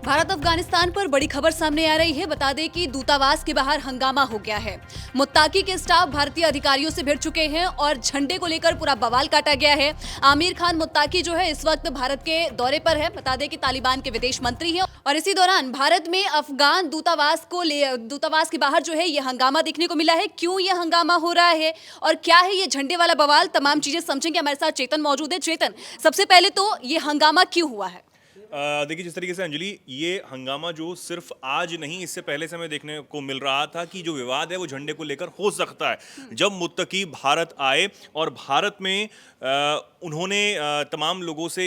भारत अफगानिस्तान पर बड़ी खबर सामने आ रही है। बता दें कि दूतावास के बाहर हंगामा हो गया है। मुत्ताकी के स्टाफ भारतीय अधिकारियों से भिड़ चुके हैं और झंडे को लेकर पूरा बवाल काटा गया है। आमिर खान मुत्ताकी जो है इस वक्त भारत के दौरे पर है। बता दें कि तालिबान के विदेश मंत्री हैं और इसी दौरान भारत में अफगान दूतावास के बाहर जो है ये हंगामा देखने को मिला है। क्यों ये हंगामा हो रहा है और क्या है ये झंडे वाला बवाल, तमाम चीजें समझेंगे। हमारे साथ चेतन मौजूद है। चेतन, सबसे पहले तो ये हंगामा क्यों हुआ है? देखिए, जिस तरीके से अंजलि, ये हंगामा जो सिर्फ आज नहीं, इससे पहले से हमें देखने को मिल रहा था कि जो विवाद है वो झंडे को लेकर हो सकता है। जब मुत्तकी भारत आए और भारत में उन्होंने तमाम लोगों से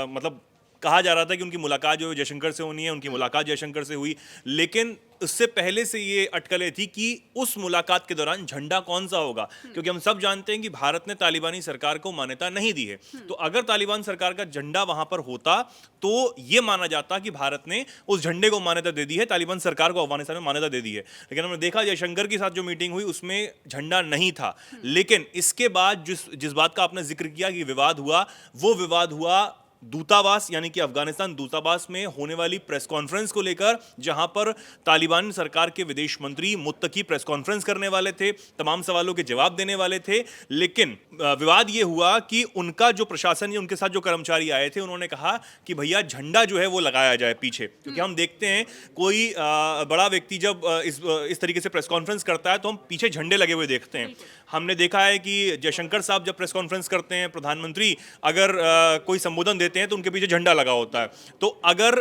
मतलब कहा जा रहा था कि उनकी मुलाकात जो है जयशंकर से होनी है, उनकी मुलाकात जयशंकर से हुई, लेकिन उससे पहले से ये अटकलें थी कि उस मुलाकात के दौरान झंडा कौन सा होगा, क्योंकि हम सब जानते हैं कि भारत ने तालिबानी सरकार को मान्यता नहीं दी है। तो अगर तालिबान सरकार का झंडा वहां पर होता तो ये माना जाता कि भारत ने उस झंडे को मान्यता दे दी है, तालिबान सरकार को अफगानिस्तान में मान्यता दे दी है। लेकिन हमने देखा जयशंकर के साथ जो मीटिंग हुई उसमें झंडा नहीं था। लेकिन इसके बाद जिस बात का आपने जिक्र किया कि विवाद हुआ, वो विवाद हुआ दूतावास यानी कि अफगानिस्तान दूतावास में होने वाली प्रेस कॉन्फ्रेंस को लेकर, जहां पर तालिबान सरकार के विदेश मंत्री मुत्तकी प्रेस कॉन्फ्रेंस करने वाले थे, तमाम सवालों के जवाब देने वाले थे। लेकिन विवाद यह हुआ कि उनका जो प्रशासन या उनके साथ जो कर्मचारी आए थे उन्होंने कहा कि भैया झंडा जो है वो लगाया जाए पीछे, क्योंकि हम देखते हैं कोई बड़ा व्यक्ति जब इस तरीके से प्रेस कॉन्फ्रेंस करता है तो हम पीछे झंडे लगे हुए देखते हैं। हमने देखा है कि जयशंकर साहब जब प्रेस कॉन्फ्रेंस करते हैं, प्रधानमंत्री अगर कोई संबोधन देते हैं तो उनके पीछे झंडा लगा होता है। तो अगर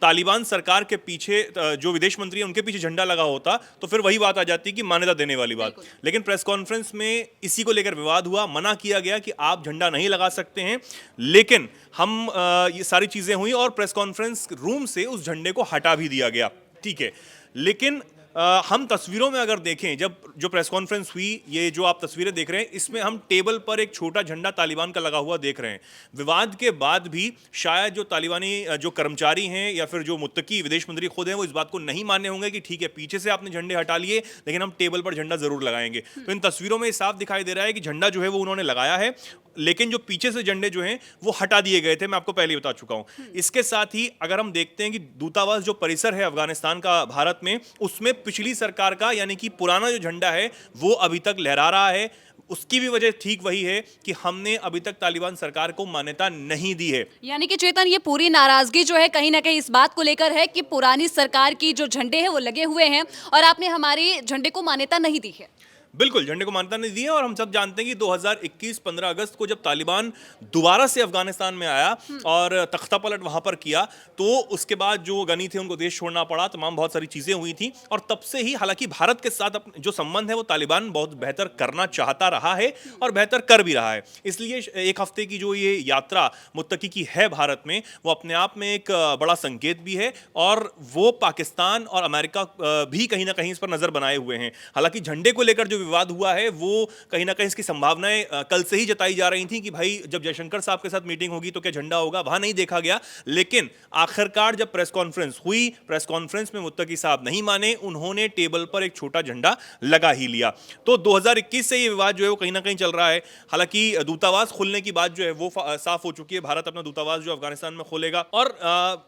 तालिबान सरकार के पीछे जो विदेश मंत्री है उनके पीछे झंडा लगा होता तो फिर वही बात आ जाती कि मान्यता देने वाली बात। लेकिन प्रेस कॉन्फ्रेंस में इसी को लेकर विवाद हुआ, मना किया गया कि आप झंडा नहीं लगा सकते हैं। लेकिन हम ये सारी चीजें हुई और प्रेस कॉन्फ्रेंस रूम से उस झंडे को हटा भी दिया गया, ठीक है। लेकिन हम तस्वीरों में अगर देखें, जब जो प्रेस कॉन्फ्रेंस हुई, ये जो आप तस्वीरें देख रहे हैं, इसमें हम टेबल पर एक छोटा झंडा तालिबान का लगा हुआ देख रहे हैं। विवाद के बाद भी शायद जो तालिबानी जो कर्मचारी हैं या फिर जो मुत्तकी विदेश मंत्री खुद हैं वो इस बात को नहीं माने होंगे कि ठीक है पीछे से आपने झंडे हटा लिए लेकिन हम टेबल पर झंडा जरूर लगाएंगे। तो इन तस्वीरों में साफ दिखाई दे रहा है कि झंडा जो है वो उन्होंने लगाया है, लेकिन जो पीछे से झंडे जो हैं वो हटा दिए गए थे। मैं आपको पहले ही बता चुका हूं। इसके साथ ही अगर हम देखते हैं कि दूतावास जो परिसर है अफगानिस्तान का भारत में, उसमें पिछली सरकार का यानी कि पुराना जो झंडा है वो अभी तक लहरा रहा है। उसकी भी वजह ठीक वही है कि हमने अभी तक तालिबान सरकार को मान्यता नहीं दी है। यानी कि चेतन, ये पूरी नाराजगी जो है कहीं ना कहीं इस बात को लेकर है कि पुरानी सरकार की जो झंडे हैं वो लगे हुए हैं और आपने हमारे झंडे को मान्यता नहीं दी है। बिल्कुल, झंडे को मान्यता नहीं दी है। और हम सब जानते हैं कि 2021 15 अगस्त को जब तालिबान दोबारा से अफगानिस्तान में आया और तख्ता पलट वहां पर किया, तो उसके बाद जो गनी थे उनको देश छोड़ना पड़ा, तमाम बहुत सारी चीजें हुई थी। और तब से ही हालांकि भारत के साथ जो संबंध है वो तालिबान बहुत बेहतर करना चाहता रहा है और बेहतर कर भी रहा है। इसलिए एक हफ्ते की जो ये यात्रा मुत्तकी की है भारत में, वो अपने आप में एक बड़ा संकेत भी है और वो पाकिस्तान और अमेरिका भी कहीं ना कहीं इस पर नजर बनाए हुए हैं। हालांकि झंडे को लेकर जो विवाद हुआ है वो कहीं ना कहीं इसकी संभावनाएं कल से ही जताई जा रही थी कि भाई जब जयशंकर साहब के साथ मीटिंग होगी तो क्या झंडा होगा, वहां नहीं देखा गया। लेकिन आखिरकार जब प्रेस कॉन्फ्रेंस हुई, प्रेस कॉन्फ्रेंस में मुत्तकी साहब नहीं माने, उन्होंने टेबल पर एक छोटा झंडा लगा ही लिया। तो 2021 से ये विवाद जो है वो कहीं ना कहीं चल रहा है। हालांकि दूतावास खुलने की बात जो है वो साफ हो चुकी है। भारत अपना दूतावास जो अफगानिस्तान में खोलेगा और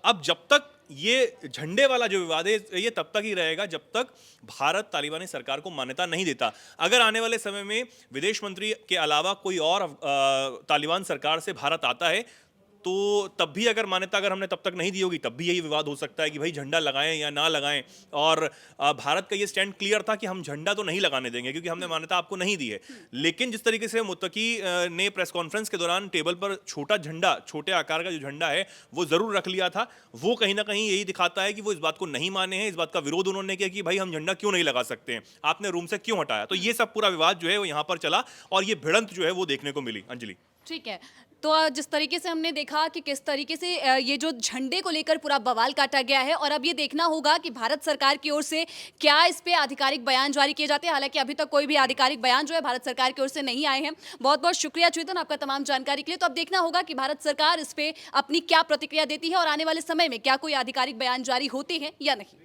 अब जब तक ये झंडे वाला जो विवाद है ये तब तक ही रहेगा जब तक भारत तालिबानी सरकार को मान्यता नहीं देता। अगर आने वाले समय में विदेश मंत्री के अलावा कोई और तालिबान सरकार से भारत आता है तो तब भी अगर मान्यता हमने तब तक नहीं दी होगी, तब भी यही विवाद हो सकता है कि भाई झंडा लगाएं या ना लगाएं। और भारत का ये स्टैंड क्लियर था कि हम झंडा तो नहीं लगाने देंगे क्योंकि हमने मान्यता आपको नहीं दी है। लेकिन जिस तरीके से मुत्तकी ने प्रेस कॉन्फ्रेंस के दौरान टेबल पर छोटा झंडा, छोटे आकार का जो झंडा है वो जरूर रख लिया था, वो कहीं ना कहीं यही दिखाता है कि वो इस बात को नहीं माने हैं। इस बात का विरोध उन्होंने किया कि भाई हम झंडा क्यों नहीं लगा सकते हैं, आपने रूम से क्यों हटाया। तो ये सब पूरा विवाद जो है वो यहाँ पर चला और ये भिड़ंत जो है वो देखने को मिली। अंजलि, ठीक है, तो जिस तरीके से हमने देखा कि किस तरीके से ये जो झंडे को लेकर पूरा बवाल काटा गया है और अब ये देखना होगा कि भारत सरकार की ओर से क्या इस पे आधिकारिक बयान जारी किए जाते हैं। हालांकि अभी तक कोई भी आधिकारिक बयान जो है भारत सरकार की ओर से नहीं आए हैं। बहुत बहुत शुक्रिया चेतन आपका तमाम जानकारी के लिए। तो अब देखना होगा कि भारत सरकार इस पे अपनी क्या प्रतिक्रिया देती है और आने वाले समय में क्या कोई आधिकारिक बयान जारी होते हैं या नहीं।